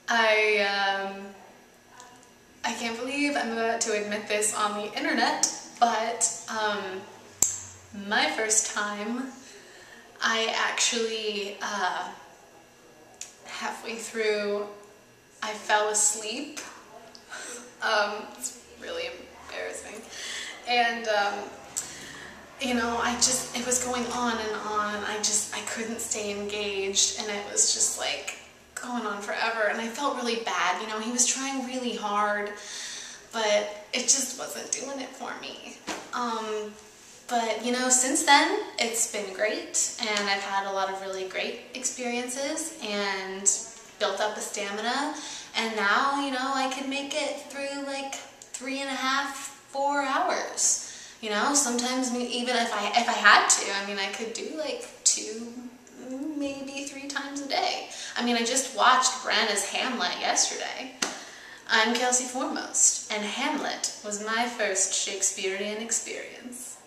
I can't believe I'm about to admit this on the internet, but my first time, I actually, halfway through, I fell asleep. It's really embarrassing. And, you know, it was going on, and I couldn't stay engaged, and it was just like going on forever, and I felt really bad. You know, he was trying really hard, but it just wasn't doing it for me. But, you know, since then, it's been great, and I've had a lot of really great experiences, and built up a stamina, and now, you know, I can make it through like 3.5, 4 hours. You know, sometimes even if I had to, I mean, I could do like 2, maybe 3 times a day. I mean, I just watched Branagh Hamlet yesterday. I'm Kelsey Foremost, and Hamlet was my first Shakespearean experience.